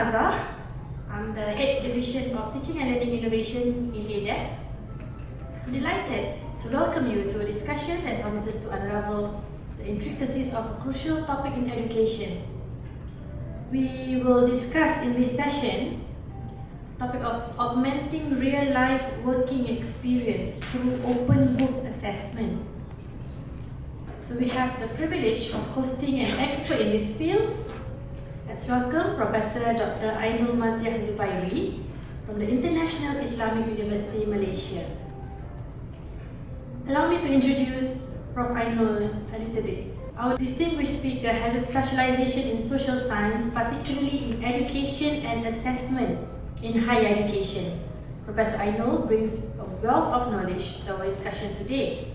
Azah. I'm the Head Division of Teaching and Learning Innovation in ADEC. I'm delighted to welcome you to a discussion that promises to unravel the intricacies of a crucial topic in education. We will discuss in this session the topic of augmenting real-life working experience through open book assessment. So we have the privilege of hosting an expert in this field. Let's welcome Professor Dr. Ainol Madziah from the International Islamic University, Malaysia. Allow me to introduce Prof. Ainol a little bit. Our distinguished speaker has a specialization in social science, particularly in education and assessment in higher education. Professor Ainol brings a wealth of knowledge to our discussion today.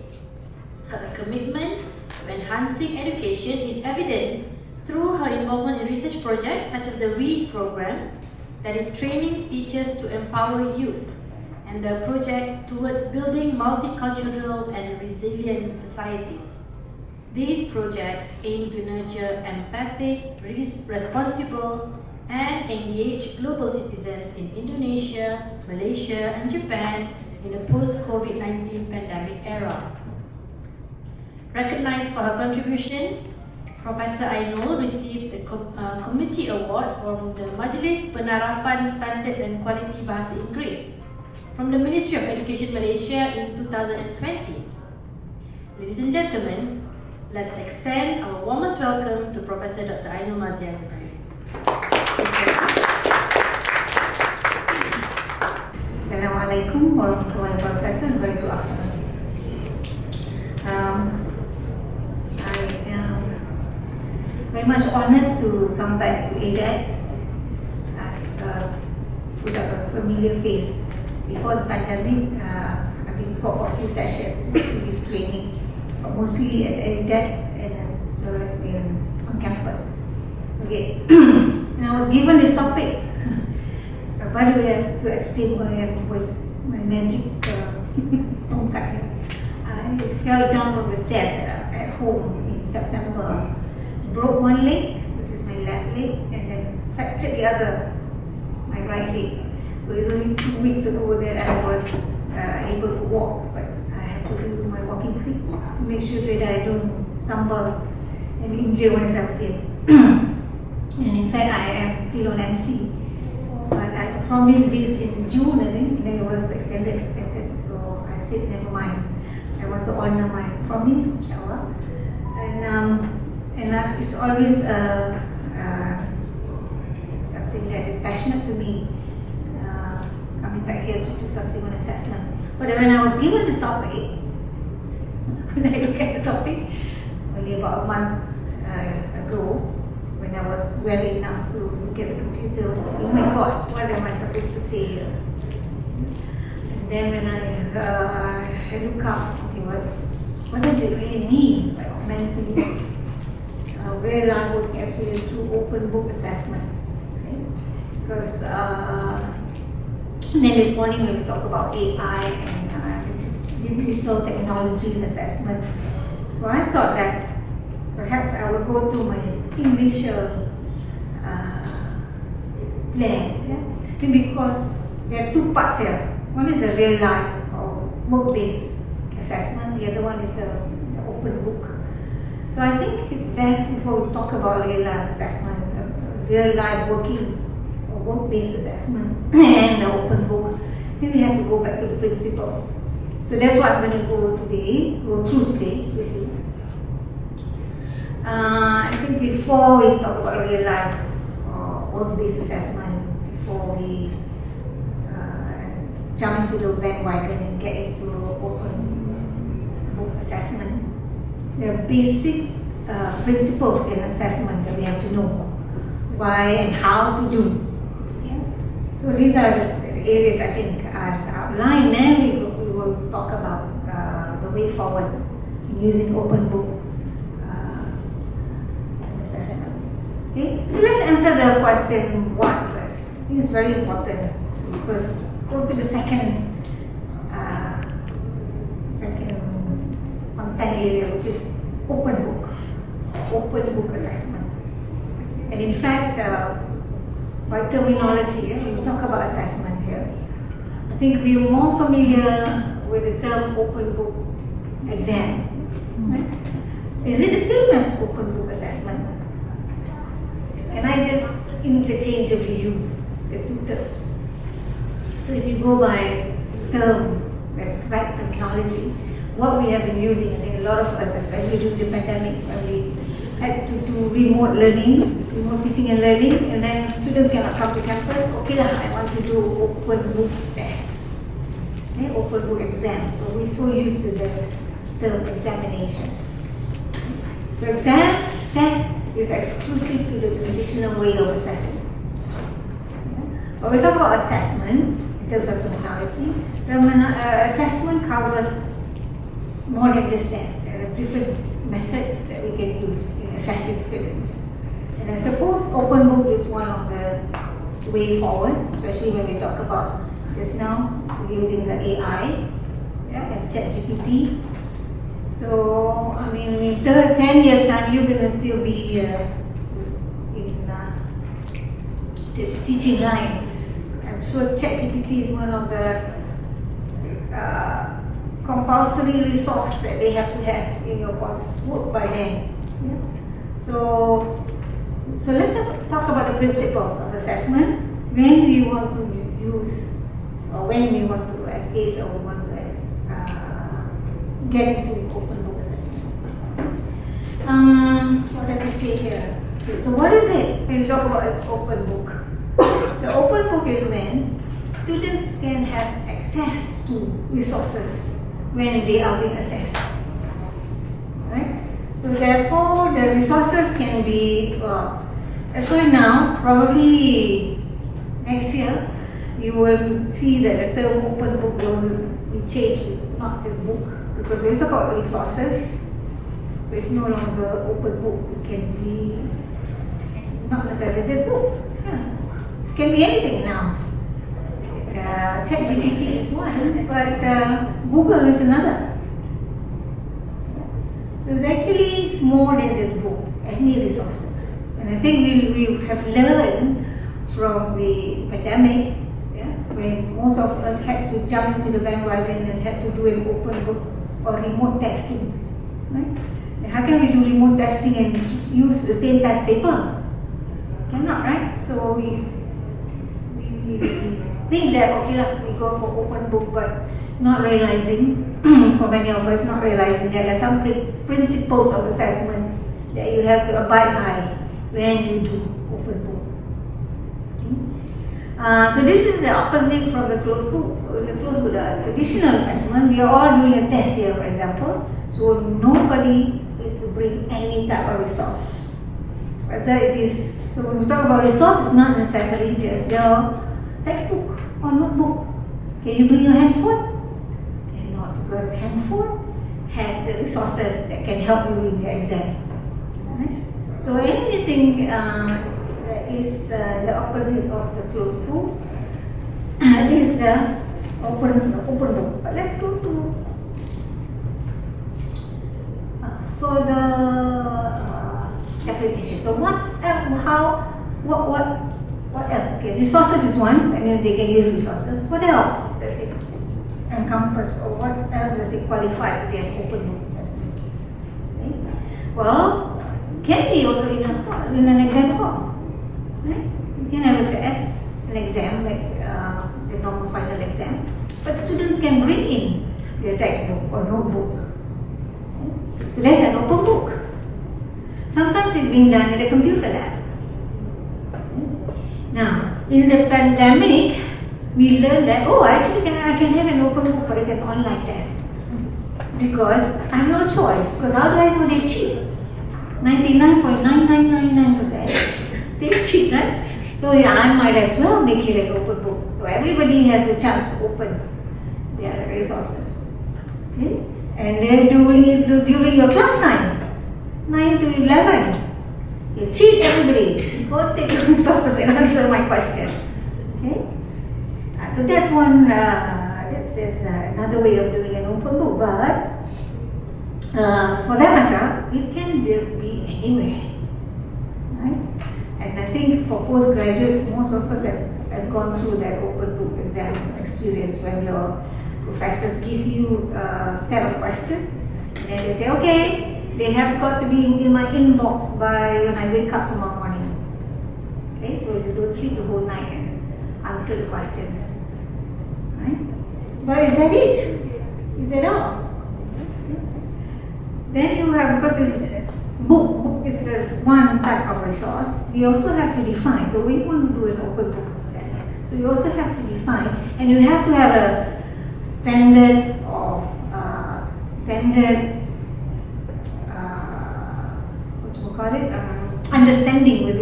Her commitment to enhancing education is evident through her involvement in research projects such as the READ program, that is training teachers to empower youth, and the project towards building multicultural and resilient societies. These projects aim to nurture empathic, responsible, and engaged global citizens in Indonesia, Malaysia, and Japan in the post-COVID-19 pandemic era. Recognized for her contribution, Professor Ainol received the Committee Award from the Majlis Penarafan Standard dan Kualiti Bahasa Inggeris from the Ministry of Education Malaysia in 2020. Ladies and gentlemen, let's extend our warmest welcome to Professor Dr. Ainol Madziah. Assalamualaikum warahmatullahi wabarakatuh. Very good afternoon. Very much honored to come back to ADEC. Suppose I have a familiar face. Before the pandemic, I've been called for a few sessions to give training, but mostly at ADEC and as well as on campus. Okay, and I was given this topic. By the way, I have to explain what I have with my magic tongkat. I fell down from the stairs at home in September. Broke one leg, which is my left leg, and then fractured the other, my right leg. So it's only 2 weeks ago that I was able to walk, but I have to do my walking stick to make sure that I don't stumble and injure myself again. And in fact, I am still on MC. But I promised this in June, I think, and then it was extended. So I said, never mind. I want to honor my promise, inshallah. And it's always something that is passionate to me, coming back here to do something on assessment. But when I was given this topic, when I look at the topic, only about a month ago, when I was well enough to look at the computer, I was thinking, oh my God, what am I supposed to say here? And then when I look up, okay, what does it really mean by augmenting real-life working experience through open book assessment? Okay? Because then this morning when we talk about AI and digital technology and assessment, so I thought that perhaps I would go to my initial plan, okay, because there are two parts here. One is a real-life or work-based assessment, the other one is an open book. So I think it's best before we talk about real-life assessment, real-life working or work-based assessment and the open book, then we have to go back to the principles. So that's what I'm going to go through today with you. I think before we talk about real-life work-based assessment, before we jump into the bandwagon and get into open book assessment, there are basic principles in assessment that we have to know why and how to do. Yeah? So these are the areas I think I've outlined. Then we will talk about the way forward in using open book assessment. Okay? So let's answer the question what first. I think it's very important to first go to the second content area, which is open book assessment. And in fact, by terminology, when we talk about assessment here, I think we're more familiar with the term open book exam. Right? Is it the same as open book assessment? And I just interchangeably use the two terms. So if you go by term, the right terminology, what we have been using, I think a lot of us, especially during the pandemic, when we had to do remote learning, remote teaching and learning, and then students cannot come to campus, okay lah, I want to do open book test, okay, open book exam. So we're so used to the term examination. So exam test is exclusive to the traditional way of assessing. When we talk about assessment, in terms of terminology, assessment covers more than just tests. There are different methods that we can use in assessing students. And I suppose open book is one of the way forward, especially when we talk about just now using the AI, and ChatGPT. So, I mean, in 10 years' time, you're going to still be in the teaching line. I'm sure ChatGPT is one of the compulsory resource that they have to have in your coursework by then. Yeah. So let's talk about the principles of assessment when we want to use, or when we want to engage, or we want to get into open book assessment. What does it say here? Okay, so what is it when you talk about an open book? So open book is when students can have access to resources when they are being assessed. Right? So therefore, the resources can be, as for now, probably next year, you will see that the term open book will be changed, it's not just book, because when you talk about resources, so it's no longer open book, it can be not necessarily just book. Yeah. It can be anything now. ChatGPT is one, but Google is another. So it's actually more than just book, any resources. And I think we have learned from the pandemic, when most of us had to jump into the bandwagon and had to do an open book or remote testing. Right? And how can we do remote testing and use the same test paper? Cannot, right? So we think that, okay lah, we go for open book, but not realizing, for many of us, not realizing that there are some principles of assessment that you have to abide by when you do open book. So this is the opposite from the closed book. So in the closed book, the traditional assessment, we are all doing a test here, for example. So nobody is to bring any type of resource. Whether it is, so when we talk about resource, it's not necessarily just your textbook or notebook. Can you bring your handphone? Cannot, because handphone has the resources that can help you in the exam. Right? So anything that is the opposite of the closed book is the open book. But let's go to further definition. So what else? Okay, resources is one. That means they can use resources. What else does it encompass, or what else does it qualify to be an open book assessment? Okay. Well, can be also in an exam hall. Right? You can have a test, an exam, like the normal final exam, but students can bring in their textbook or notebook. Okay? So that's an open book. Sometimes it's being done in a computer lab. Now, in the pandemic, we learned that, actually I can have an open book, but it's an online test. Because I have no choice. Because how do I know they cheat? 99.9999% they cheat, right? So I might as well make it an open book. So everybody has a chance to open their resources. Okay? And they're doing it during your class time, 9 to 11. You cheat everybody. Go take your resources and answer my question. Okay? So that's one, that's another way of doing an open book. But for that matter, it can just be anywhere. Right? And I think for postgraduate, most of us have gone through that open book exam experience when your professors give you a set of questions and then they say, okay, they have got to be in my inbox by when I wake up tomorrow morning. Okay, so you don't sleep the whole night and answer the questions. Right? But is that it? Is that all? Then you have, because it's book is one type of resource, we also have to define. So we want to do an open book test. So you also have to define, and you have to have a standard of understanding with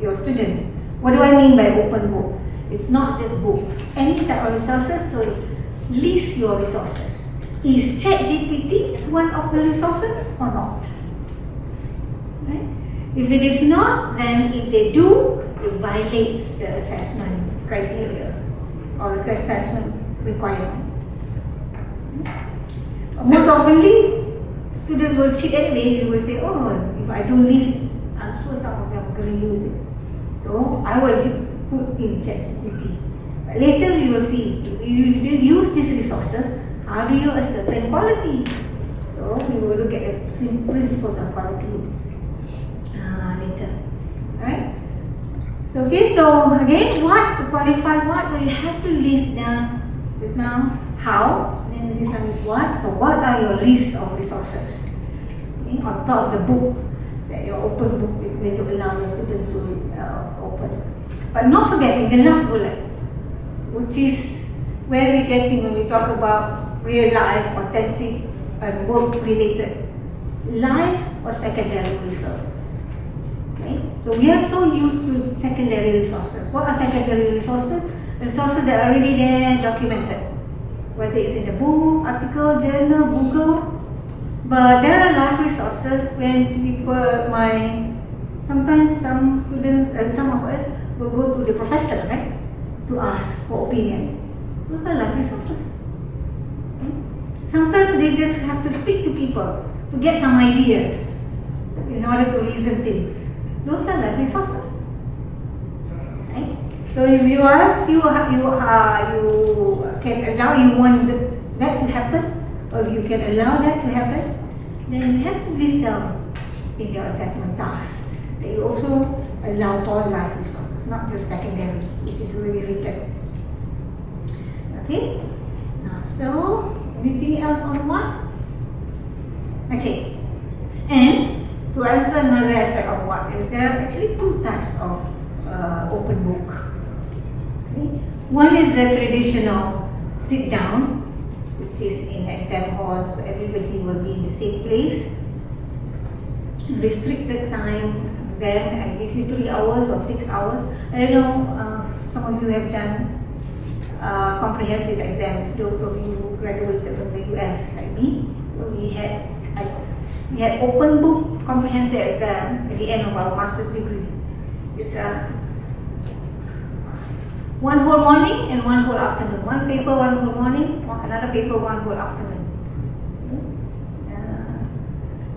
your students. What do I mean by open book? It's not just books. Any type of resources, so list your resources. Is ChatGPT one of the resources or not? Right? If it is not, then if they do, it violates the assessment criteria or the assessment requirement. Most oftenly, students will cheat anyway. You will say, oh, if I don't list it, I'm sure some of them are going to use it. So I will put in ChatGPT. But later we will see, if you use these resources, how do you ascertain quality? So we will look at the principles of quality later. Alright? So okay, so again, what to qualify what? So you have to list down just now how, and this one is what. So what are your list of resources? Okay, on top of the book that your open book is going to allow your students to open. But not forgetting the last bullet, which is where we're getting when we talk about real life, authentic, and work related. Live or secondary resources. Okay? So we are so used to secondary resources. What are secondary resources? Resources that are already there, documented. Whether it's in the book, article, journal, Google. But there are live resources when sometimes some students and some of us will go to the professor, right? To ask for opinion. Those are live resources. Sometimes they just have to speak to people to get some ideas in order to reason things. Those are live resources. Right? So if you can allow, you want that to happen, or if you can allow that to happen, then you have to list down in your assessment task that you also allow for live resources, not just secondary, which is already written. Okay? Now, so anything else on what? Okay. And to answer another aspect of what is, there are actually two types of open book. Okay. One is the traditional sit down, which is in exam hall, so everybody will be in the same place. Restricted time exam, and give you 3 hours or 6 hours. I don't know, some of you have done comprehensive exam, those of you who graduated from the US like me. So we had open book comprehensive exam at the end of our master's degree. It's one whole morning and one whole afternoon. One paper, one whole morning, another paper, one whole afternoon.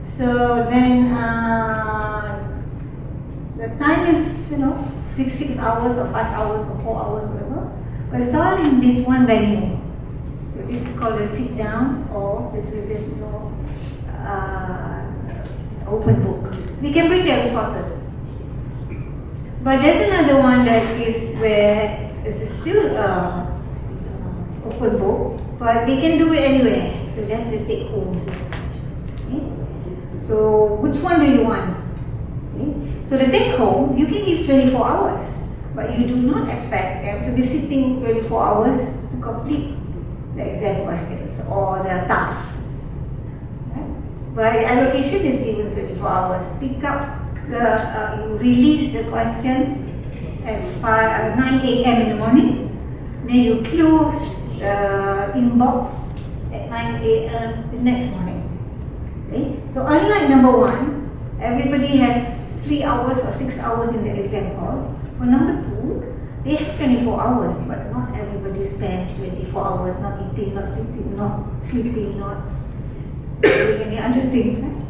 So then the time is, 6 hours or 5 hours or 4 hours, whatever. But it's all in this one venue. So this is called a sit down or the traditional open book. We can bring their resources. But there's another one that is where it's still open book, but they can do it anywhere. So that's the take home. Okay? So which one do you want? Okay? So the take home, you can give 24 hours, but you do not expect them to be sitting 24 hours to complete the exam questions or the tasks. Right? But the allocation is given 24 hours. Pick up you release the question at 9 a.m. in the morning, then you close the inbox at 9 a.m. the next morning. Okay? So unlike number one, everybody has 3 hours or 6 hours in the exam hall. For number two, they have 24 hours, but not everybody spends 24 hours not eating, not sitting, not sleeping, not doing any other things. Right?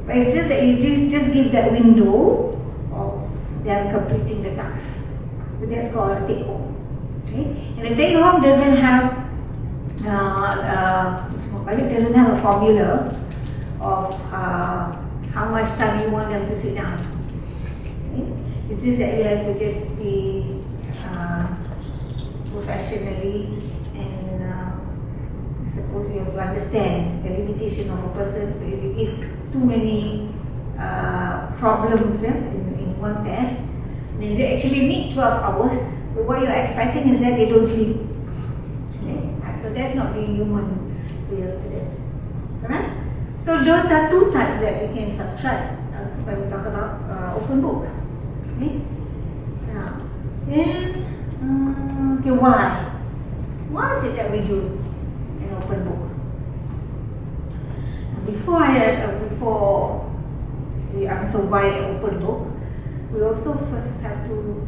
But it's just that you just give that window of they are completing the task. So that's called a take home. Okay? And a take home doesn't have doesn't have a formula of how much time you want them to sit down. Okay? It's just that you have to just be professionally, and I suppose you have to understand the limitation of a person. So if you give too many problems in one test, then they actually need 12 hours. So what you're expecting is that they don't sleep. Okay? So that's not being human to your students. Alright? So those are two types that we can subtract when we talk about open book. Okay? Now, then, okay, why? Why is it that we do an open book? Before we answer why an open book, we also first have to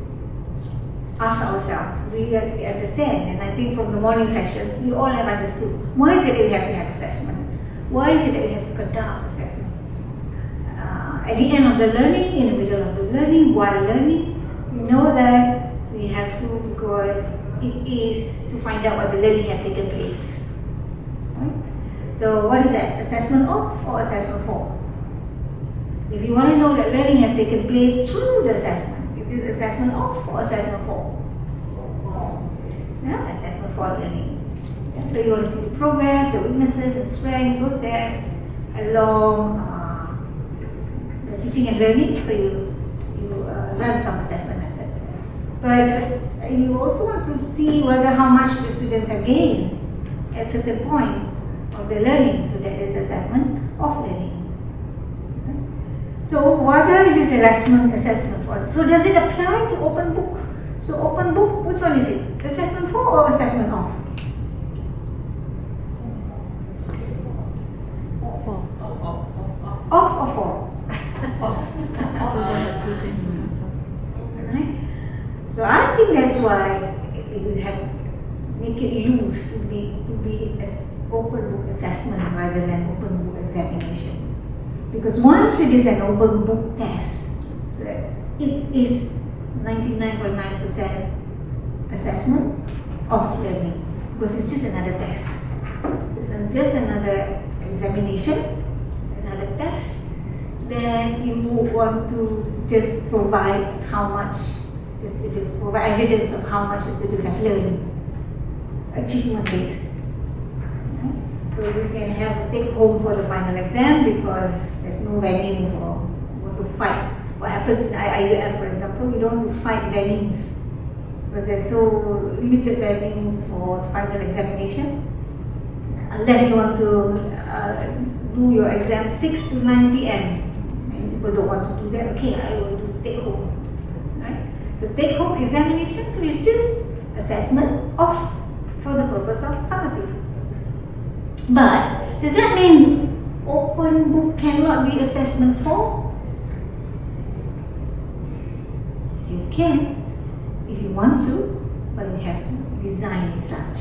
ask ourselves, we actually understand, and I think from the morning sessions, we all have understood, why is it that we have to have assessment? Why is it that we have to conduct assessment? At the end of the learning, in the middle of the learning, while learning, we know that we have to, because it is to find out what the learning has taken place. Right? So what is that? Assessment of or assessment for? If you want to know that learning has taken place through the assessment, it is assessment of or assessment for? Yeah, assessment for learning. Yeah, so you want to see the progress, the weaknesses and strengths, what's there along the teaching and learning. So you run some assessment methods. But you also want to see whether how much the students have gained at a certain point of the learning. So that is assessment of learning. So whether it is assessment for, so does it apply to open book? So open book, which one is it? Assessment for or assessment of? Of or for? Alright. So I think that's why we have make it loose to be as open book assessment rather than open book examination. Because once it is an open book test, so it is 99.9% assessment of learning, because it's just another test. It's just another examination, another test. Then you move on to just provide how much the students, provide evidence of how much the students have learned, achievement based. So you can have a take home for the final exam because there's no venue for to fight. What happens in IUM, for example, you don't want to fight venues because there's so limited venues for final examination. Unless you want to do your exam 6 to 9 p.m. and people don't want to do that, okay, I will do take home. Right? So take home examination, so it's just assessment of for the purpose of summative. But does that mean open book cannot be assessment for? You can if you want to, but you have to design it such.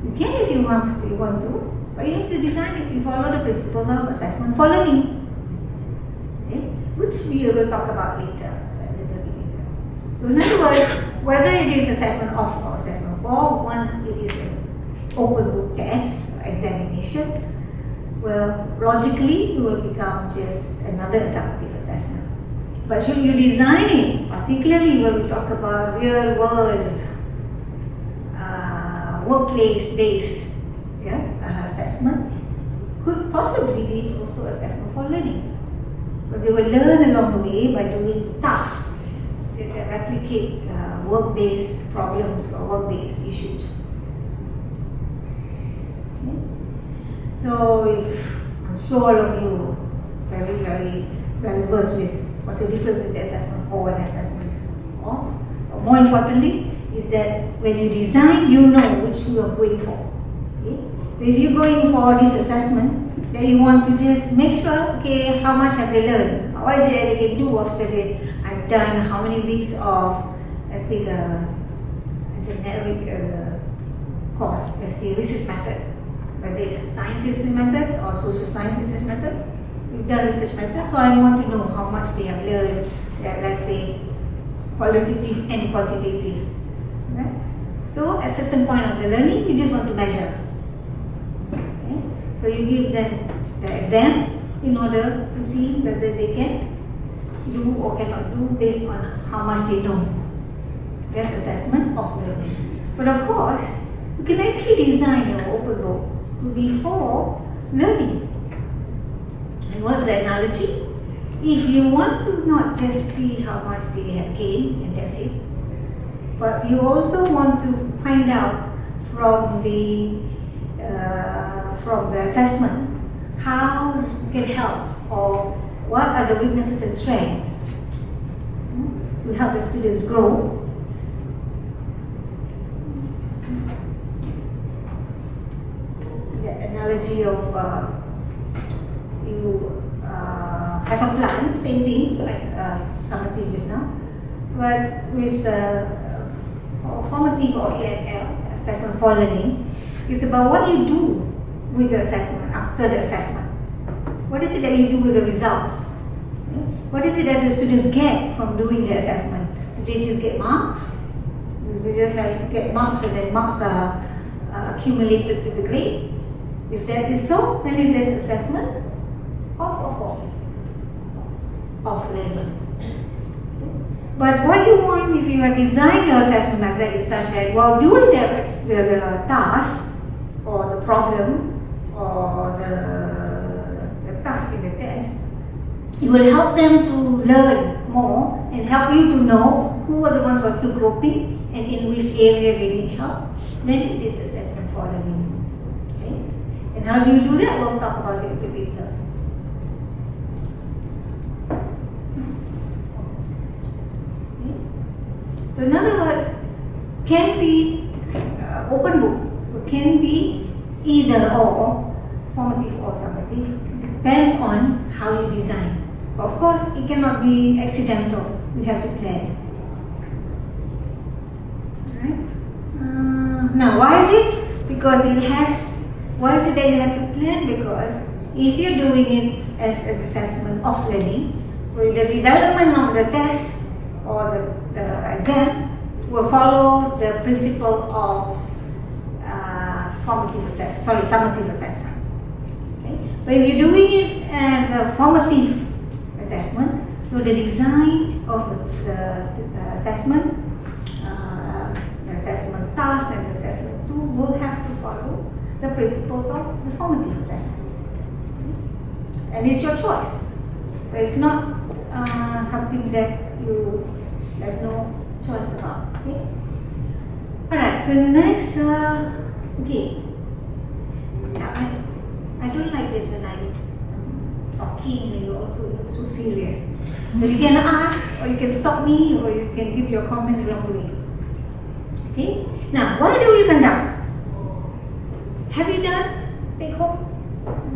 You can if you want to, but you have to design it. You follow the principles of assessment for learning, okay? Which we will talk about later, a little bit later. So in other words, whether it is assessment of or assessment for, once it is an open book test, examination, well, logically, it will become just another summative assessment. But should you design it, particularly when we talk about real world, workplace-based assessment, could possibly be also assessment for learning. Because they will learn along the way by doing tasks that replicate work-based problems or work-based issues. So I'm sure all of you very, very well versed with what's the difference with the assessment for and assessment of. But more importantly is that when you design, you know which you are going for. Okay? So if you're going for this assessment, then you want to just make sure, okay, how much have they learned? What is it that they can do after I've done how many weeks of, let's take a generic course, let's say research method. Whether it's a science history method or social science research method, we've done research methods, so I want to know how much they have learned, let's say, qualitative and quantitative. Right? So at a certain point of the learning, you just want to measure. Okay? So you give them the exam in order to see whether they can do or cannot do based on how much they know. That's assessment of learning. But of course, you can actually design your open book to be for learning. And what's the analogy? If you want to not just see how much they have gained and that's it, but you also want to find out from the assessment how you can help or what are the weaknesses and strengths to help the students grow. The analogy of you have a plan, same thing like summative just now, but with the formative or AFL, assessment for learning, it's about what you do with the assessment after the assessment. What is it that you do with the results? What is it that the students get from doing the assessment? Do they just get marks? Do they just get marks and then marks are accumulated to the grade? If that is so, then it is assessment of learning. But what you want, if you have designed your assessment method is such that while doing the task or the problem or the task in the test, it will help them to learn more and help you to know who are the ones who are still groping and in which area they need help. Then it is assessment for learning. Okay? And how do you do that? We'll talk about it a bit later. So in other words, can be open book. So can be either or, formative or summative. Depends on how you design. But of course, it cannot be accidental. You have to plan. Right? Now, why is it? Because it has. Why is it that you have to plan? Because if you're doing it as an assessment of learning, so the development of the test or the exam will follow the principle of summative assessment. Okay? But if you're doing it as a formative assessment, so the design of the assessment, the assessment task and the assessment tool will have to follow the principles of the formative assessment. Okay? And it's your choice. So it's not something that you have no choice about. Okay? Alright, so next, okay. Now, I don't like this when I'm talking and you also look so serious. So you can ask, or you can stop me, or you can give your comment along the way. Okay? Now, why do we conduct? Have you done take home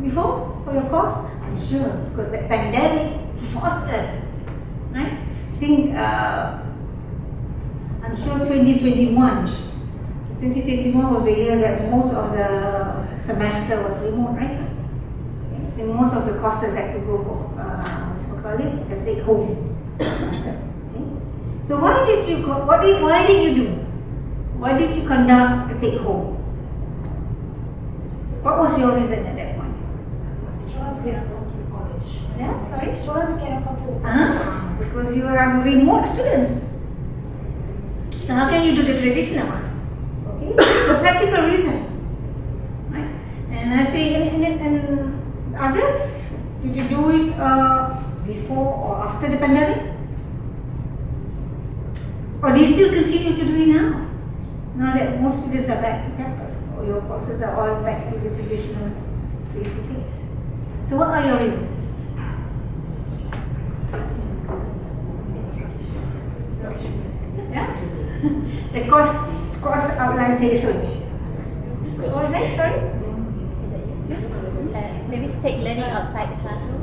before for your course? I'm sure, because the pandemic forced us. Right? I think, I'm sure 2021 was the year that most of the semester was remote, right? Okay. And most of the courses had to go for, the take home. Okay. So why did you do? Why did you conduct the take home? What was your reason at that point? Students cannot go to college. Yeah, sorry? Students cannot come to college. Because you are remote students. So how can you do the traditional one? Okay, so practical reason, right? And I think, and others, did you do it before or after the pandemic? Or do you still continue to do it now? Now that most students are back to campus, or your courses are all back to the traditional face-to-face. So what are your reasons? Yeah? The course outline says so. What was that? Sorry? Maybe to take learning outside the classroom.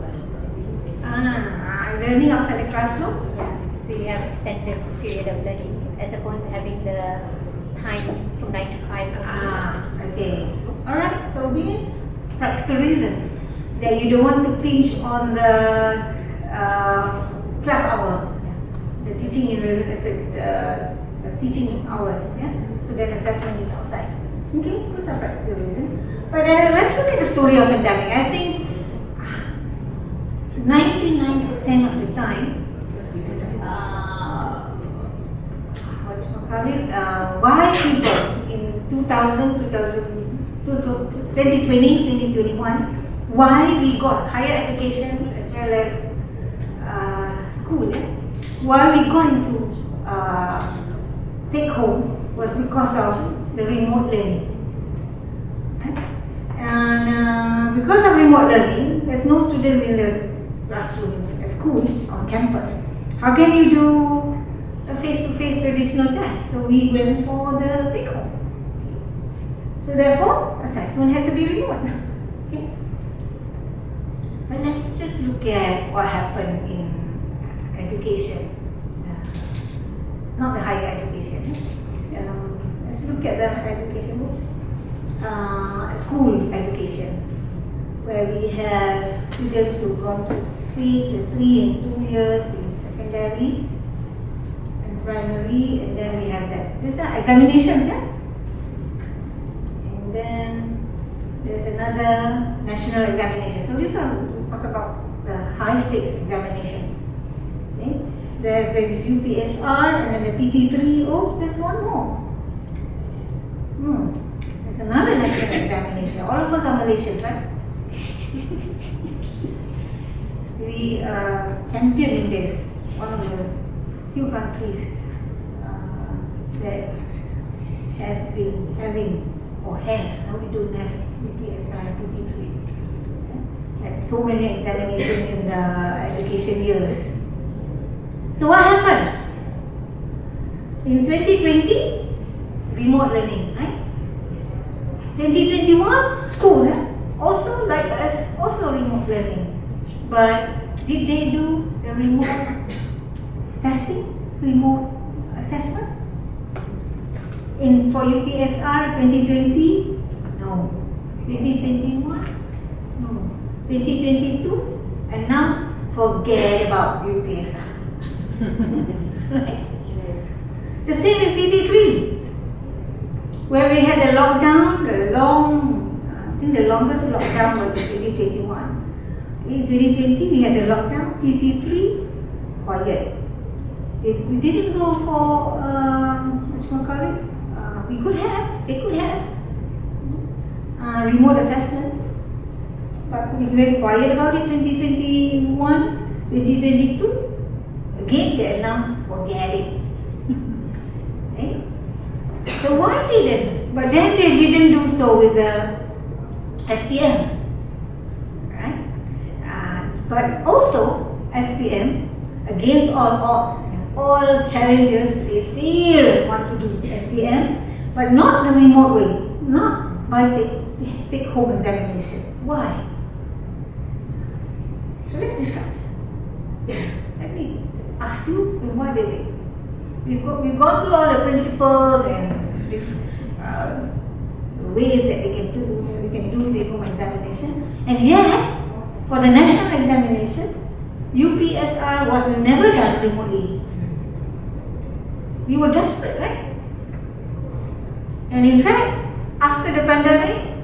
Learning outside the classroom? Yeah. So you have extended period of learning as opposed to having the time from 9 to 5. Okay. Alright, so be practical reason. that you don't want to pinch on the class hour, the teaching the teaching hours. Yeah? So that assessment is outside. Okay, those are practical reasons. But let's look at the story of pandemic. I think 99% of the time, why people in 2020, 2021, why we got higher education as well as school, why we got into take home was because of the remote learning. And because of remote learning, there's no students in the classrooms at school, on campus. How can you do a face-to-face traditional test? So we went for the take home. So therefore, assessment had to be remote. Okay. But let's just look at what happened in education, not the higher education. Let's look at the education groups. School education, where we have students who've gone to 6 and 3 and 2 years in secondary and primary, and then we have that. These are examinations, yeah? And then there's another national examination. So these are, we talk about the high stakes examinations. Okay? There's UPSR and then the PT3. Oops, there's one more. There's another national examination. All of us are Malaysians, right? We are champion in this. One of the few countries that have been having or have. Now we don't have UPSR, PT3. Had so many examinations in the education years. So what happened? In 2020, remote learning, right? 2021, schools also like us, also remote learning. But did they do the remote testing, remote assessment? For UPSR 2020, no. 2021, no. 2022, and now forget about UPSR. Right? The same with PT3, where we had the lockdown, I think the longest lockdown was in 2021. In 2020, we had the lockdown, PT3, quiet. We didn't go for, they could have remote assessment. But we went quiet about it 2021, 2022. Again, they announced, forget it. Okay? So why didn't? But then they didn't do so with the SPM, right? But also SPM, against all odds and all challenges, they still want to do SPM, but not the remote way, not by take home examination. Why? So let's discuss. Let me ask you, why did they? We've gone through all the principles and ways that they can do take home examination, and yet for the national examination, UPSR was never done remotely. We were desperate, right? And in fact, after the pandemic,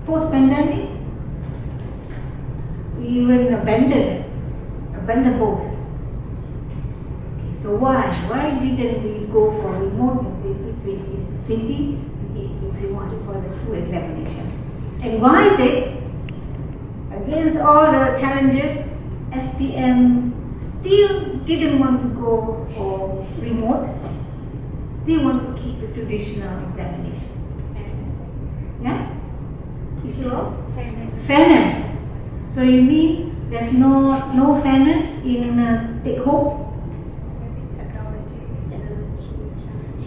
post-pandemic, we even abandoned both. So why didn't we go for remote in 2020 if we wanted for the two examinations? And why is it, against all the challenges, SPM still didn't want to go for remote, still want to keep the traditional examination? Yeah? Issue of fairness. So you mean there's no fairness in take home?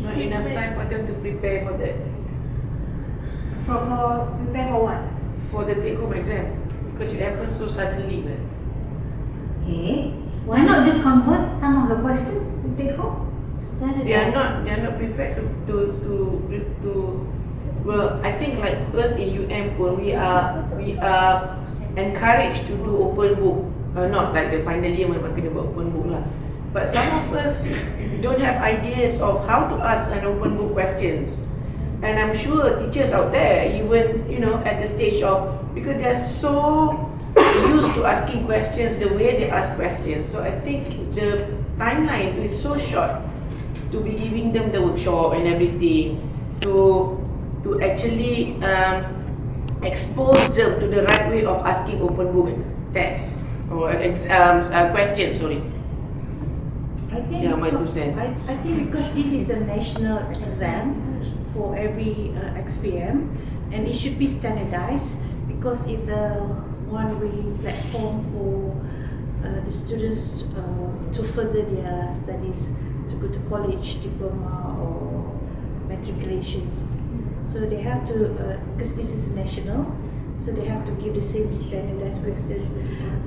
Not enough time for them to prepare for that. Prepare for what? For the take home exam, because it happened so suddenly. Okay. Why not just convert some of the questions to take home? They are not prepared to well, I think like us in UM, we are encouraged to do open book. Not like the final year memang kena buat open book lah. But some of us don't have ideas of how to ask an open book questions. And I'm sure teachers out there, even at the stage of, because they're so used to asking questions the way they ask questions. So I think the timeline is so short to be giving them the workshop and everything to actually expose them to the right way of asking open book tests or questions. Sorry. I think Yeah, my 2 cents. I think because this is a national exam for every XPM, and it should be standardized because it's a one-way platform for the students to further their studies, to go to college, diploma or matriculations. So they have to, because this is national, so they have to give the same standardized questions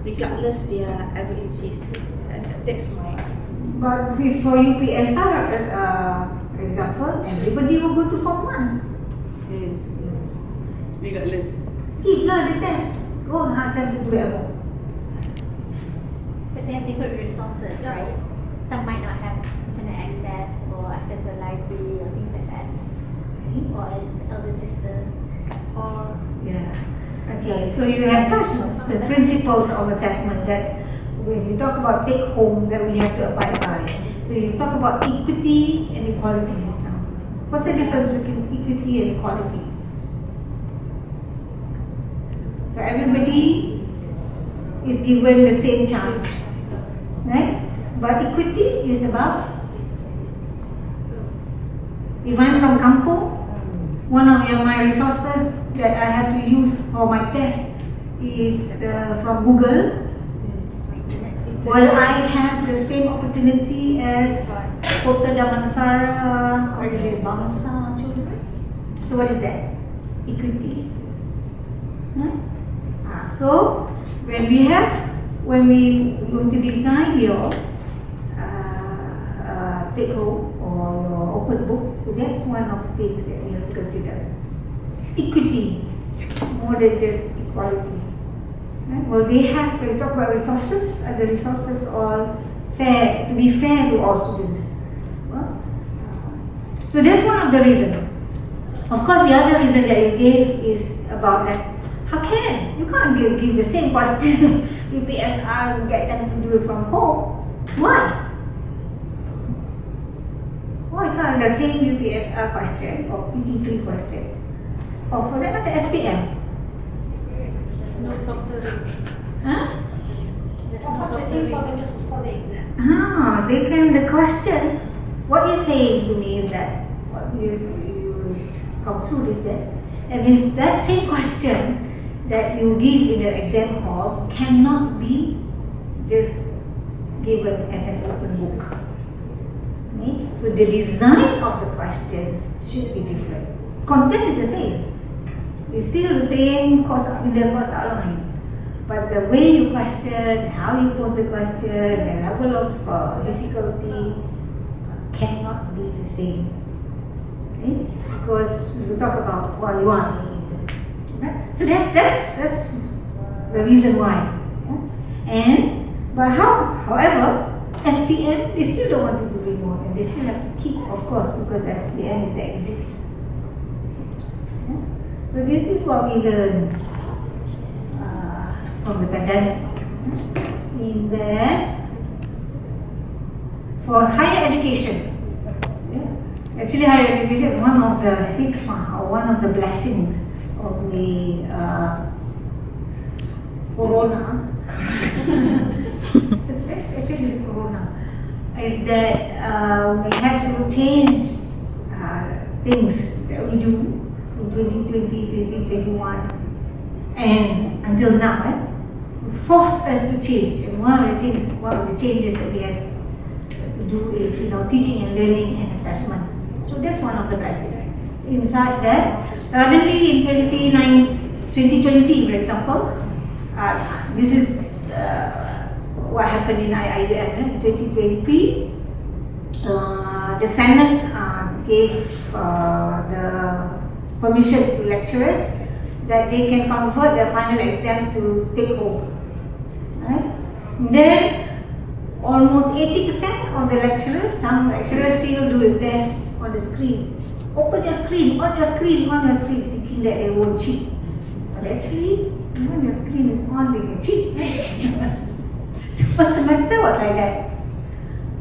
regardless their abilities. That's my. But for UPSR, for example, everybody will go to Form 1. Regardless. Give lah the test. Go and ask them to do it at home. But they have different resources, right? Some might not have internet access or access to a library or things like that, or an elder sister, or Yeah. Okay, so you have touched the principles of assessment that when you talk about take home that we have to abide by. So you talk about equity and equality just now. What's the difference between equity and equality? So everybody is given the same chance, right? But equity is about, if I'm from kampung, one of my resources that I have to use for my test is from Google. Will I have the same opportunity as Kota Damansara or this Bangsar children? So what is that? Equity. So when we want to design your take home or your open book, so that's one of the things that we have to consider. Equity, more than just equality. Right? Well, when we talk about resources, are the resources all fair, to be fair to all students? Well, so that's one of the reasons. Of course, the other reason that you gave is about that. How can? You can't give the same question UPSR and get them to do it from home. Why? Why can't the same UPSR question or PT3 question? Or for that matter, SPM? there's no doctorate. Huh? There's no Capacity for doctorate. them just for the exam. They can, the question, what you're saying to me is that, what you conclude is that, it means that same question that you give in the exam hall cannot be just given as an open book. Okay? So the design of the questions should be different. Content is the same. It's still the same course in the course outline. But the way you question, how you pose the question, the level of difficulty cannot be the same. Okay? Because we talk about what you want. Right? So that's the reason why. Yeah? However, SPM, they still don't want to do remote and they still have to keep, of course, because SPM is the exit. Yeah? So this is what we learned from the pandemic. In that, for higher education, actually higher education, one of the hikmah or one of the blessings of the corona, it's actually the corona, is that we have to change things that we do in 2020, 2021 and until now, forced us to change. And one of the changes that we have to do is teaching and learning and assessment. So that's one of the blessings. In such that suddenly in 2020, for example, this is what happened in IIM in 2020. The Senate gave the permission to lecturers that they can convert their final exam to take home. Right? Then almost 80% of the lecturers, some lecturers still do the test on the screen. Open your screen, on your screen, on your screen, thinking that they won't cheat. But actually, when your screen is on, they can cheat. Right? The first semester was like that.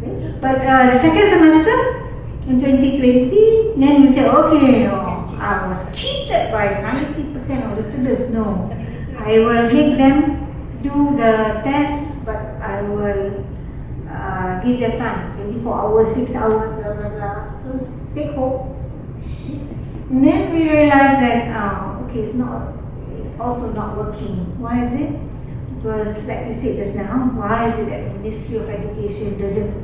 Okay. But the second semester, in 2020, then we said, okay, no, I was cheated by 90% of the students. No, I will make them do the test, but I will give them time, 24 hours, 6 hours, blah blah blah. So take home. And then we realized that okay, it's also not working. Why is it? Because like we said just now, why is it that the Ministry of Education doesn't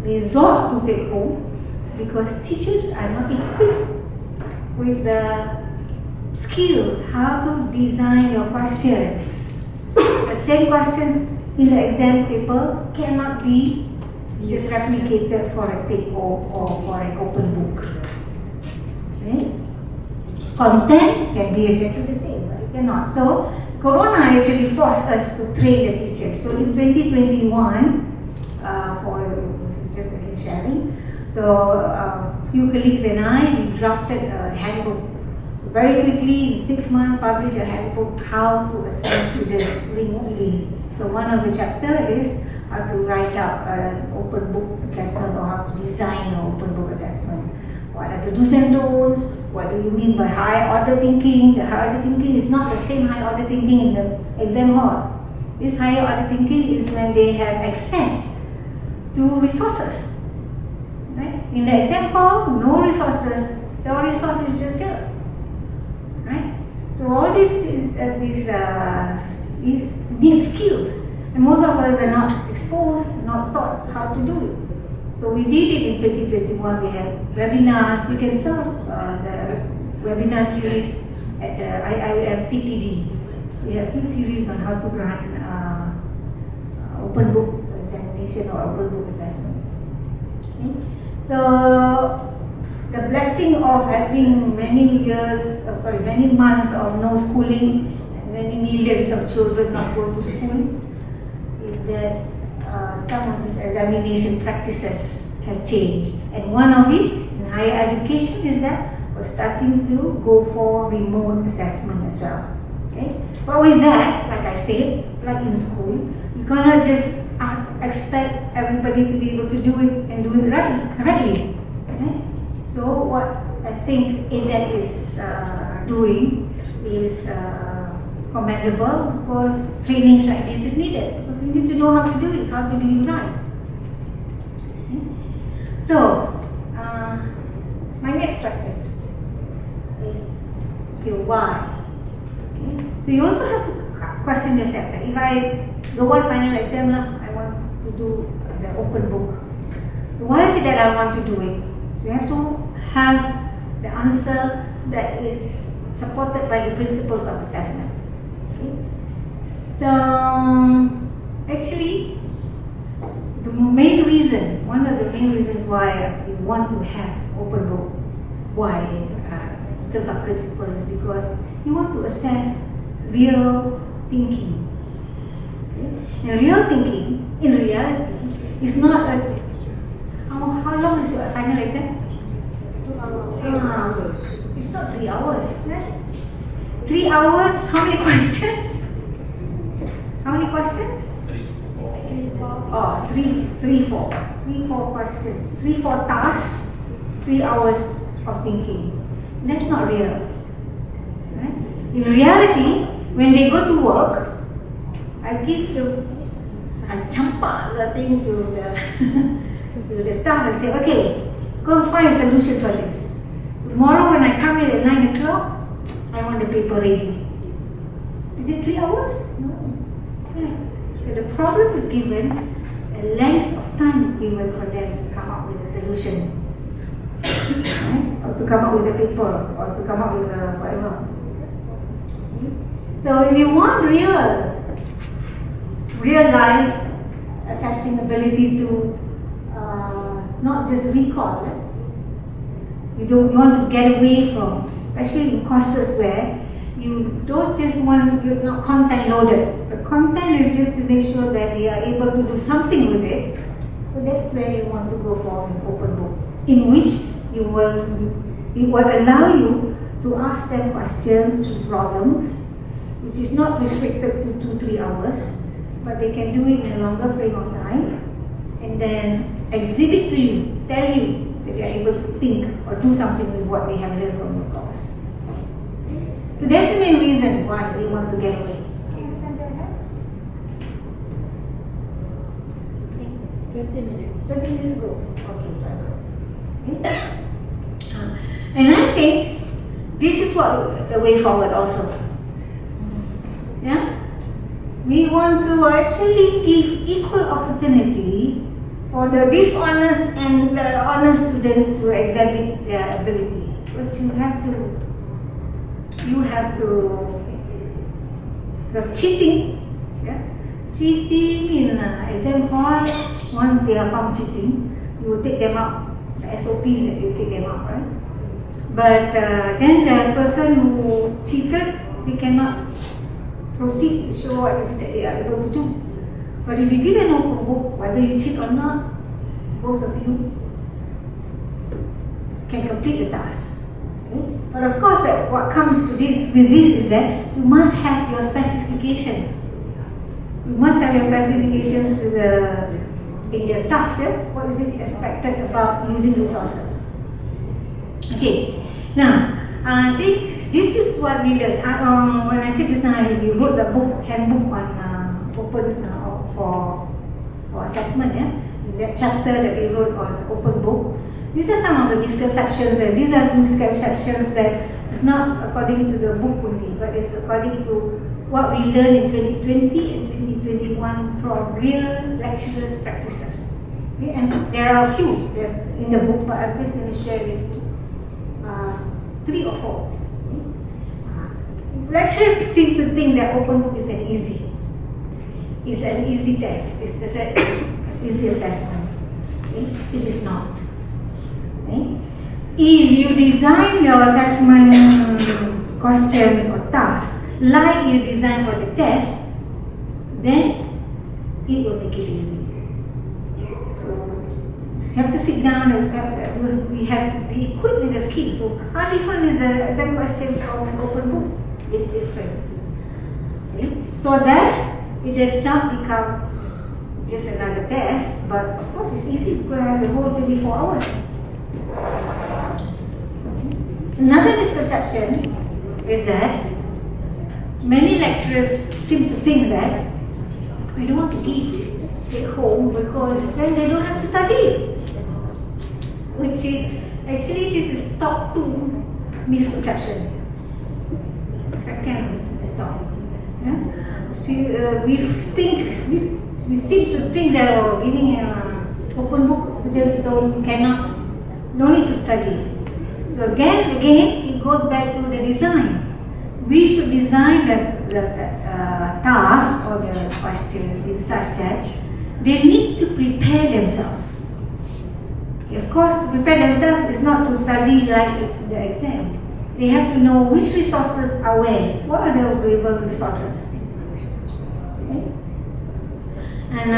resort to take home? It's because teachers are not equipped with the skill how to design your questions. The same questions in the exam paper cannot be just replicated for a take home or for an open book. Okay? Content can be exactly the same, but it cannot. So Corona actually forced us to train the teachers. So in 2021, this is just again sharing. So a few colleagues and I, we drafted a handbook. So very quickly, in 6 months, published a handbook how to assess students remotely. So one of the chapter is how to write up an open book assessment or how to design an open book assessment. What are the do's and don'ts? What do you mean by high order thinking? The high order thinking is not the same high order thinking in the exam hall. This higher order thinking is when they have access to resources. Right? In the exam hall, no resources. The resource is just here. Right? So all these need skills, and most of us are not exposed, not taught how to do it. So we did it in 2021. We have webinars. You can serve the webinar series at the IIM-CPD. We have few series on how to run open book examination or open book assessment. Okay? So the blessing of having many months of no schooling and many millions of children not going to school is that some of these examination practices have changed. And one of it in higher education is that we're starting to go for remote assessment as well. Okay? But with that, like I said, like in school, you cannot just expect everybody to be able to do it and do it correctly. Okay? So what I think ADEC is doing is commendable, because trainings like this is needed, because you need to know how to do it, how to do it right. Okay? So my next question is, okay, why? Okay? So you also have to question yourself. If I don't want final exam, I want to do the open book. So why is it that I want to do it? So you have to have the answer that is supported by the principles of assessment. Okay? So actually, one of the main reasons why you want to have open book, why in terms of principle, is because you want to assess real thinking. Okay? And real thinking, in reality, is not a how long is your final exam? 2 hours. It's not 3 hours. Right? 3 hours, how many questions? How many questions? 4 questions. 4 tasks, 3 hours of thinking. That's not real. Right? In reality, when they go to work, I give the thing to the staff and say, okay, go find a solution for this. Tomorrow when I come in at 9 o'clock, I want the paper ready. Is it 3 hours? No. Yeah. So the problem is given, a length of time is given for them to come up with a solution. Right? Or to come up with a paper, or to come up with whatever. Okay? So if you want real life assessing ability to not just recall, you want to get away from, especially in courses where you don't just want, you're not content loaded. The content is just to make sure that they are able to do something with it. So that's where you want to go for an open book, in which it will allow you to ask them questions to problems, which is not restricted to 2-3 hours, but they can do it in a longer frame of time, and then exhibit to you, tell you that they are able to think or do something with what they have learned from the course. So that's the main reason why we want to get away. 20 minutes. 30 minutes ago. Okay, sorry. Okay. And I think this is what the way forward also. Yeah? We want to actually give equal opportunity for the dishonest and the honest students to exhibit their ability. Because because cheating, yeah? Cheating in exam hall, once they are found cheating, you will take them out. The SOPs that you take them out, right? But then the person who cheated, they cannot proceed to show what is that they are able to do. But if you give an open book, whether you cheat or not, both of you can complete the task. Okay? But of course, what comes to this with this is that you must have your specifications. You must have your specifications to in the task. Yeah? What is it expected about using resources? Okay. Now, I think this is what we learned. When I said this now, we wrote the handbook on open for assessment. Yeah, in that chapter that we wrote on open book. These are some of the misconceptions, and these are misconceptions that is not according to the book only, but it's according to what we learned in 2020 and 2021 from real lecturers' practices. Okay? And there are a few in the book, but I'm just going to share with you 3 or 4. Okay? Lecturers seem to think that open book is an easy test. It's an easy assessment. Okay? It is not. Okay? If you design your assessment questions or tasks like you design for the test, then it will make it easy. So you have to sit down and say, we have to be equipped with the skills. So how different is the exam question from an open book? It's different. Okay? So that it does not become just another test, but of course it's easy because I have the whole 24 hours. Another misconception is that many lecturers seem to think that I don't want to take home because then they don't have to study. Which is, actually this is top 2 misconception. Second top. Yeah? We seem to think that giving an open book, students no need to study. So again, it goes back to the design. We should design the task or the questions in such that they need to prepare themselves. Of course, to prepare themselves is not to study like the exam. They have to know which resources are where. What are the available resources? Okay? And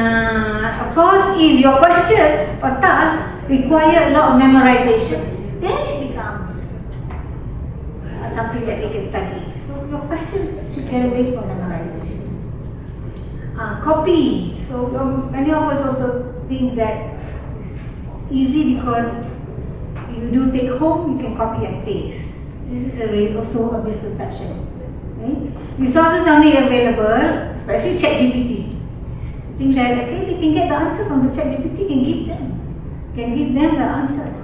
of course, if your questions or tasks require a lot of memorization, then it becomes something that they can study. So your questions should get away from memorization. Copy. So many of us also think that it's easy because you do take home, you can copy and paste. This is also a misconception. Okay? Resources are made available, especially ChatGPT. Think that okay, they can get the answer from the ChatGPT, can give them the answers.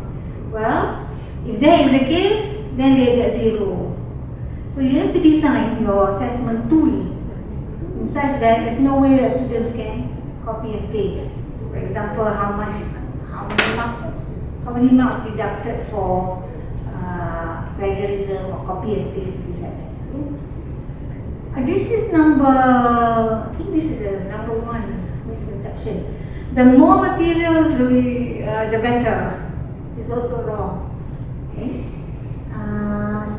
Well, if that is the case, then they get 0. So you have to design your assessment tool in such that there's no way that students can copy and paste. For example, how many marks deducted for plagiarism or copy and paste, things like that. This is I think this is a number 1 misconception. The more materials the better. Which is also wrong. Okay?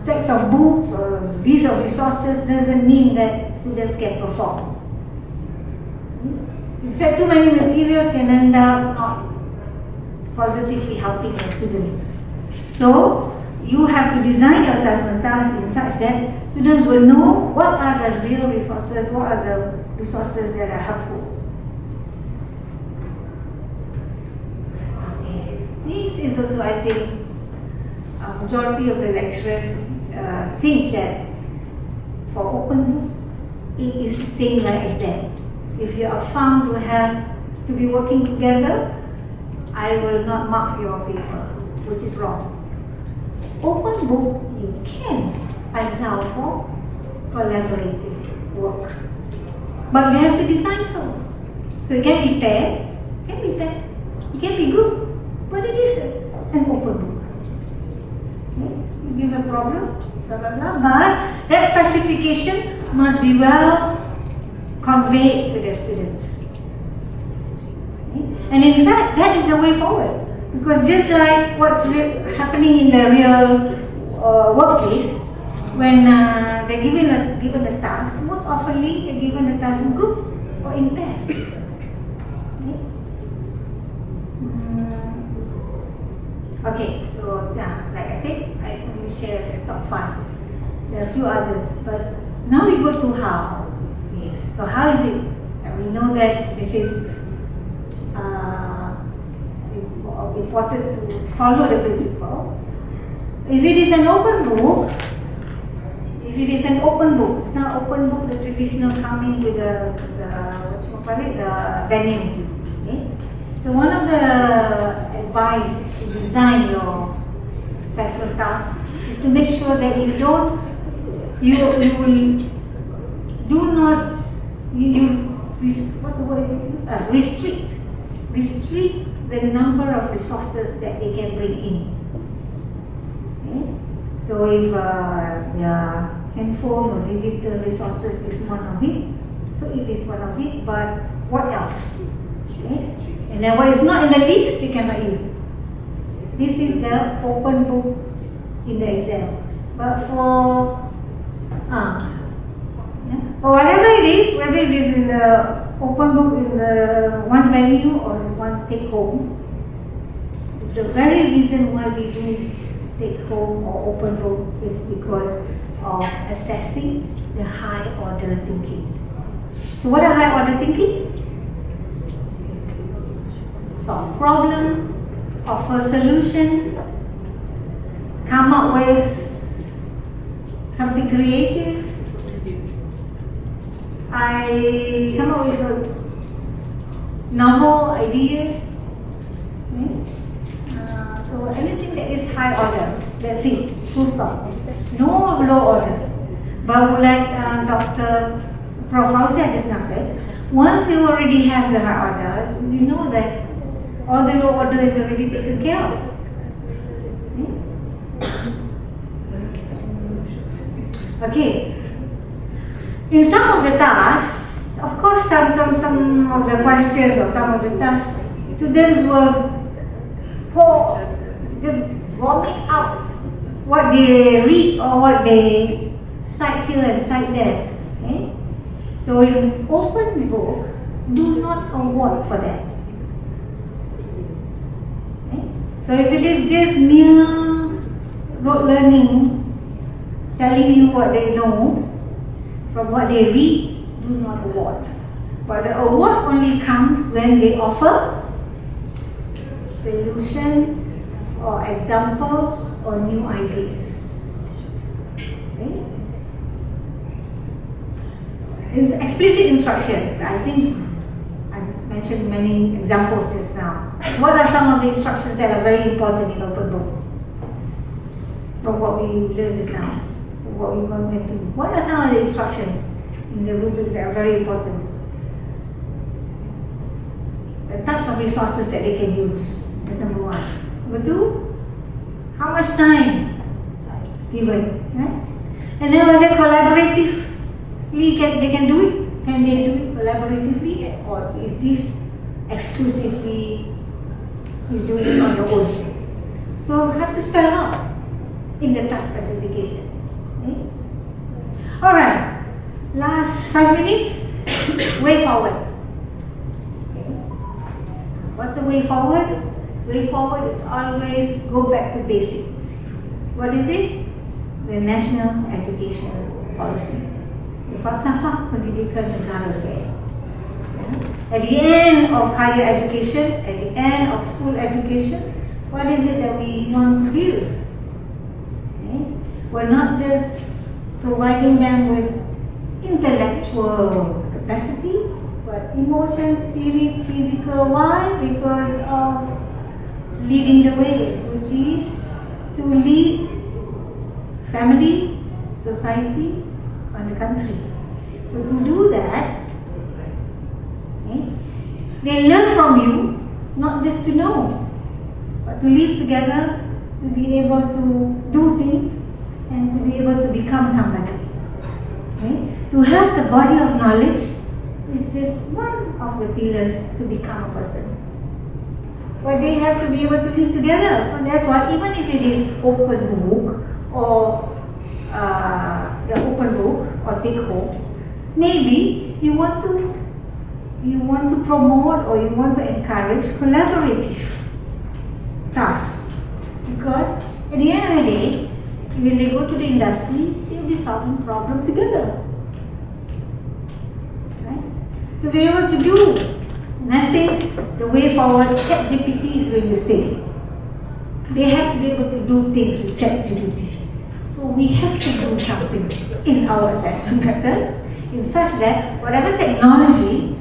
Stacks of books or list of resources doesn't mean that students can perform. In fact, too many materials can end up not positively helping the students. So, you have to design your assessment task in such that students will know what are the real resources, what are the resources that are helpful. This is also, I think, a majority of the lecturers think that for open book, it is the same like exam. If you are found to be working together, I will not mark your paper, which is wrong. Open book, you can allow for collaborative work, but you have to design so. So it can be paired, it can be group, but it is an open book. Okay? You give a problem, blah blah blah, but that specification must be well conveyed to the students. Okay? And in fact, that is the way forward. Because just like what's happening in the real workplace, when they're given a task, most oftenly they're given a task in groups or in pairs. Okay, so like I said, I only share the top 5. There are a few others, but now we go to how. Yes. So how is it? We know that it is important to follow the principle. If it is an open book, it's not open book, the traditional coming with the venue. Okay? So one of the advice to design your assessment task is to make sure that you restrict the number of resources that they can bring in. Okay? So if their handphone or digital resources is one of it, so it is one of it, but what else? Okay? And then what is not in the list, they cannot use. This is the open book in the exam. But for whatever it is, whether it is in the open book in the one venue or one take home, the very reason why we do take home or open book is because of assessing the high order thinking. So what are high order thinking? Solve problem, offer solution, come up with something creative. I come up with novel ideas. Okay? So anything that is high order, that's it, full stop. No low order. But like Prof just now said, once you already have the high order, you know that all the low order is already taken care of. Okay. In some of the tasks, of course, some of the questions or some of the tasks, students will just vomit out what they read or what they cite here and cite there. Okay? So in open book, do not award for that. Okay? So if it is just mere rote learning, telling you what they know from what they read, do not award. But the award only comes when they offer solution or examples or new ideas. Okay? In explicit instructions, I think I mentioned many examples just now. So what are some of the instructions that are very important in open book? From what we learned just now, what we went to. What are some of the instructions in the rubrics that are very important? The types of resources that they can use. That's number 1. Number 2, how much time is given. Right? And then whether collaboratively they can do it. Can they do it collaboratively, or is this exclusively you do it on your own? So you have to spell out in the task specification. Okay? Alright, last 5 minutes, way forward. Okay. What's the way forward? Way forward is always go back to basics. What is it? The National Education Policy. The Falsafah Pendidikan Negara said. At the end of higher education, at the end of school education, what is it that we want to build? Okay. We're not just providing them with intellectual capacity, but emotion, spirit, physical. Why? Because of leading the way, which is to lead family, society, and the country. So to do that, they learn from you, not just to know, but to live together, to be able to do things, and to be able to become somebody. Okay? To have the body of knowledge is just one of the pillars to become a person. But they have to be able to live together. So that's why even if it is open book or the open book or take home, maybe you want to promote or you want to encourage collaborative tasks, because at the end of the day, when they go to the industry, they'll be solving problems together. Right? To be able to do nothing, the way forward, ChatGPT is going to stay. They have to be able to do things with ChatGPT. So we have to do something in our assessment methods in such that whatever technology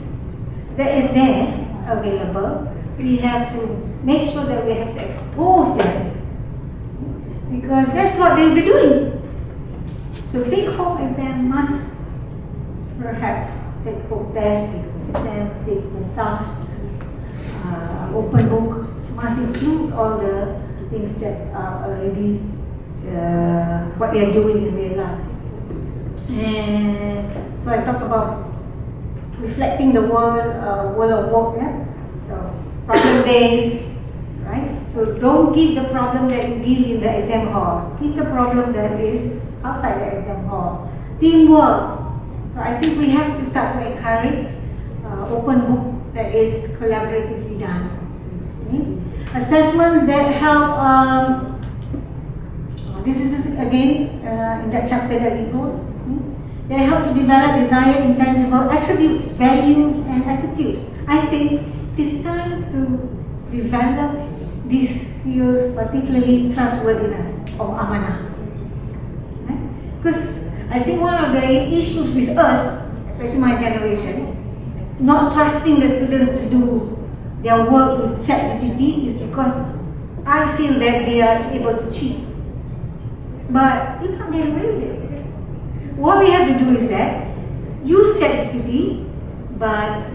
that is there available, we have to make sure that we have to expose them, because that's what they'll be doing. So take home exam must perhaps take home test, take home exam, take home task, open book must include all the things that are already what they are doing in real life. And so I talk about reflecting the world of work, yeah? So problem based, right? So don't give the problem that you give in the exam hall. Give the problem that is outside the exam hall. Teamwork. So I think we have to start to encourage open book that is collaboratively done. Okay? Assessments that help. This is again in that chapter that we wrote. They help to develop desired intangible attributes, values, and attitudes. I think it's time to develop these skills, particularly trustworthiness or amanah. Right? Because I think one of the issues with us, especially my generation, not trusting the students to do their work with ChatGPT is because I feel that they are able to cheat. But you can't get away with it. What we have to do is that use ChatGPT, but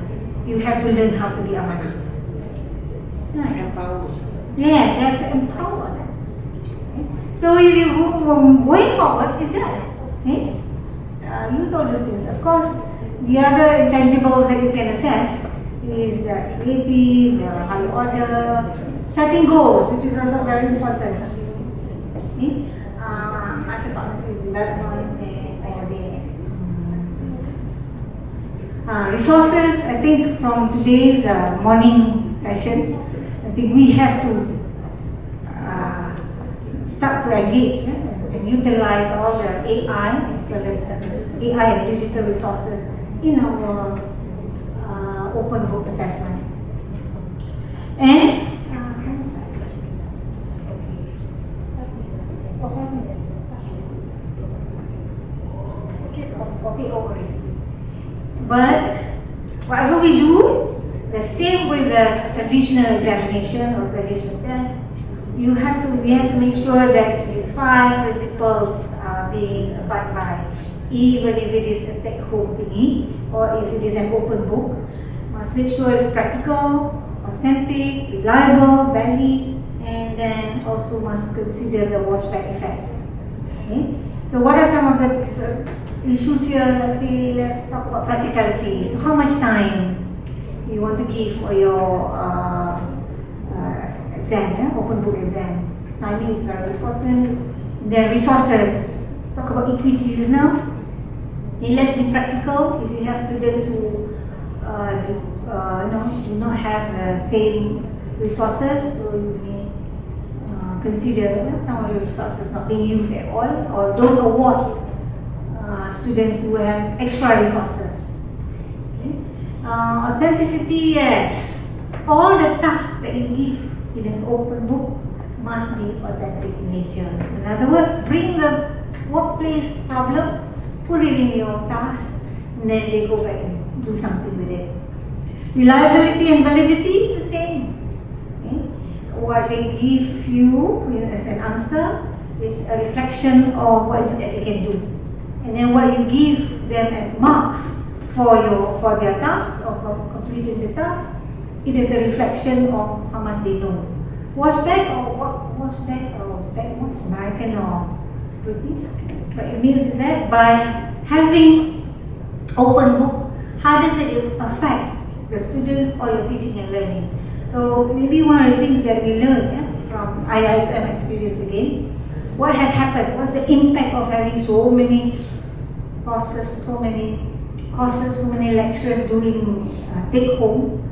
you have to learn how to be amanah. Empower. Yes, you have to empower them. So if you go way forward, is that okay? Use all those things. Of course, the other intangibles that you can assess is creative, high order, setting goals, which is also very important. Okay? Cognitive development and resources. I think from today's morning session, I think we have to start to engage and utilize all the AI as well as AI and digital resources in our open book assessment. And but whatever we do, the same with the traditional examination or traditional test, we have to make sure that these 5 principles are being abided by, even if it is a take-home thingy or if it is an open book. Must make sure it's practical, authentic, reliable, valid, and then also must consider the watchback effects. Okay? So what are some of the issues here? Let's talk about practicality. So how much time you want to give for your exam, open book exam? Timing is very important. Then resources. Talk about equities now. let's be practical. If you have students who do not have the same resources, so you may consider some of the resources not being used at all, or don't award students who have extra resources. Okay. Authenticity, yes. All the tasks that you give in an open book must be authentic in nature. So in other words, bring the workplace problem, put it in your task, and then they go back and do something with it. Reliability and validity is the same. Okay? What they give you as an answer is a reflection of what is it that they can do. And then what you give them as marks for their task or for completing the task, it is a reflection of how much they know. Washback or backwash, American or British. What it means is that by having open book, how does it affect the students or your teaching and learning? So maybe one of the things that we learned from IIM experience again, what has happened? What's the impact of having so many courses, so many lecturers doing take-home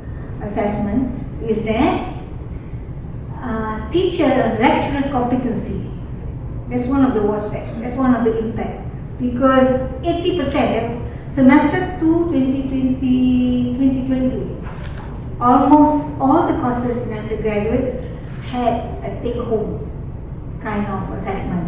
assessment? Is that lecturer's competency. That's one of the washback. That's one of the impact. Because 80%, semester 2, 2020, almost all the courses in undergraduates had a take-home kind of assessment.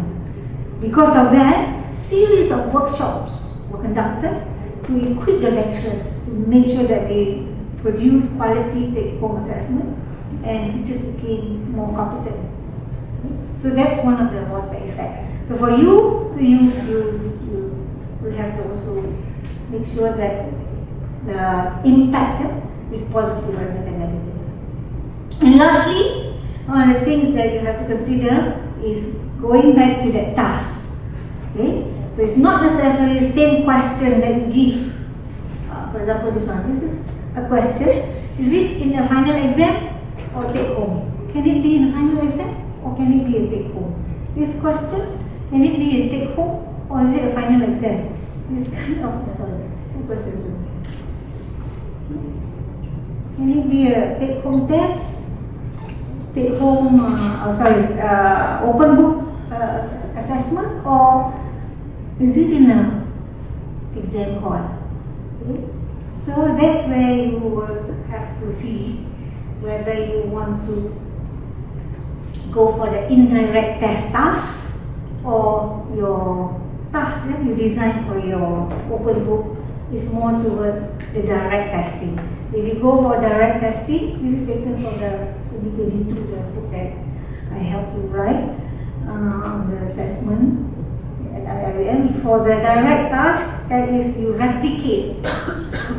Because of that, series of workshops were conducted to equip the lecturers to make sure that they produce quality take-home assessment, and teachers became more competent. So that's one of the washback effects. So for you, will have to also make sure that the impact is positive rather than negative. And lastly, one of the things that you have to consider is going back to that task. Okay? So it's not necessarily the same question that you give. For example, this one. This is a question. Is it in a final exam or take home? Can it be in a final exam or can it be a take home? This question, can it be a take home or is it a final exam? This kind of, two questions. Can it be a take home test? Take home, open book assessment, or is it in a exam hall? Okay? So that's where you will have to see whether you want to go for the indirect test task or your task that you design for your open book is more towards the direct testing. If you go for direct testing, this is taken from the 2022, the book that I helped you write on the assessment at IIM. For the direct task, that is you replicate.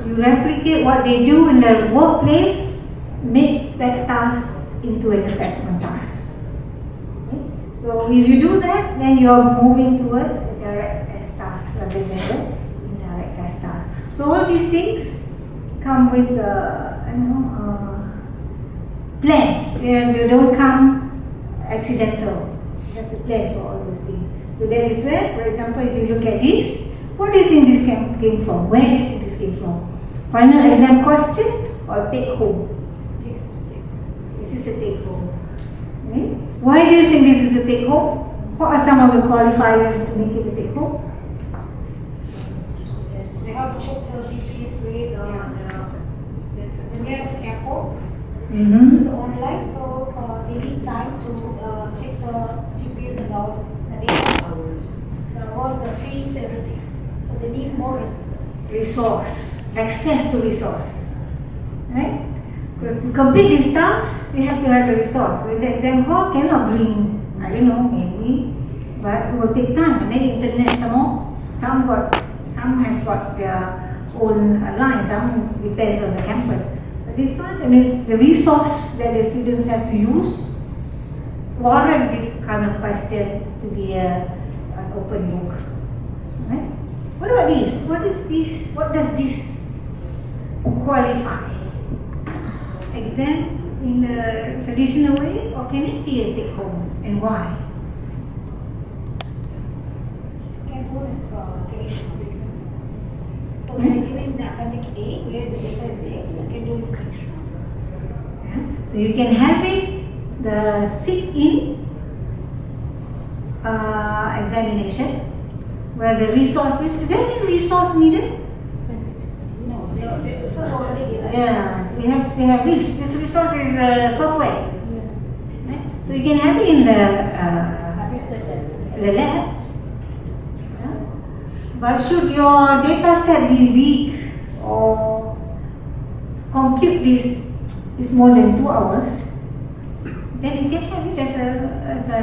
You replicate what they do in their workplace, make that task into an assessment task. Okay? So if you do that, then you're moving towards a direct test task rather than the indirect test task. So all these things come with plan. They don't come accidental. You have to plan for all those things. So that is where, for example, if you look at this, what do you think this came from? Where do you think this came from? Final exam question or take home? This is a take home. Okay? Why do you think this is a take home? What are some of the qualifiers to make it a take home? They have to check the GPs with the nearest airport. Mm-hmm. So online, so they need time to check the GPs and all the data, what's the fees, everything. So they need more resources. Access to resource. Right? Because to complete these tasks, you have to have a resource. So in the exam hall, cannot bring, I don't know, maybe, but it will take time. And then internet some more. Some have got their own line, some depends on the campus. But this one, I mean, the resource that the students have to use warrant this kind of question to be an open book. Right? What about this? What is this? What does this qualify? Exam in the traditional way, or can it be a take home, and why? Can hold it traditionally. we are giving the appendix A where the data is there, so you can do it later. So you can have it, the sit-in examination, where the resource is there any resource needed? No, the resource already given. Yeah, they have this. This resource is software. Right? So you can have it in the lab. Yeah. But should your data set be weak or compute this is more than 2 hours, then you can have it as a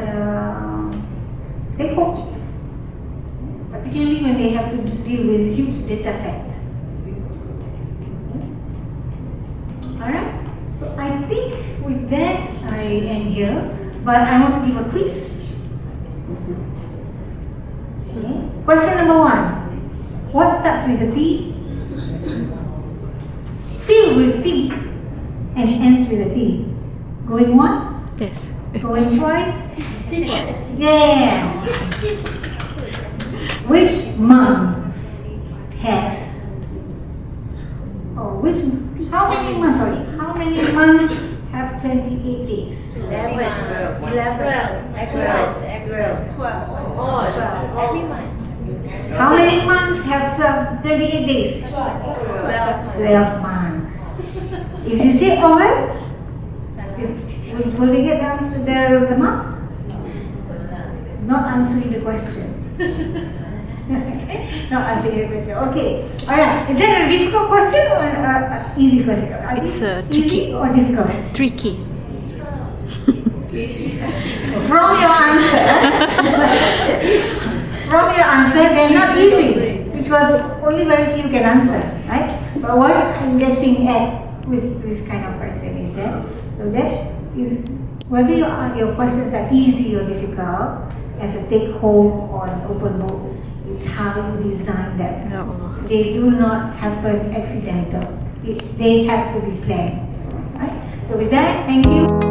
take home. Particularly when they have to deal with huge data set. Alright, so I think with that I end here, but I want to give a quiz. Okay. Question number 1. What starts with a T, filled with T, and ends with a T? Going once? Yes. Going twice? Yes. Which month has, how many months have 28 days? 11. 12. How many months have 28 days? 12 months. If you say all, will they get down to the month? Not answering the question. Not answering the question. Okay. Alright. Is that a difficult question or an easy question? It's Easy tricky. or difficult? Tricky. From your answer, they're not easy because only very few can answer, right? But what I'm getting at with this kind of question is that whether your questions are easy or difficult as a take home or an open book, it's how you design them. Ya Allah. They do not happen accidental. They have to be planned. Right? So with that, thank you.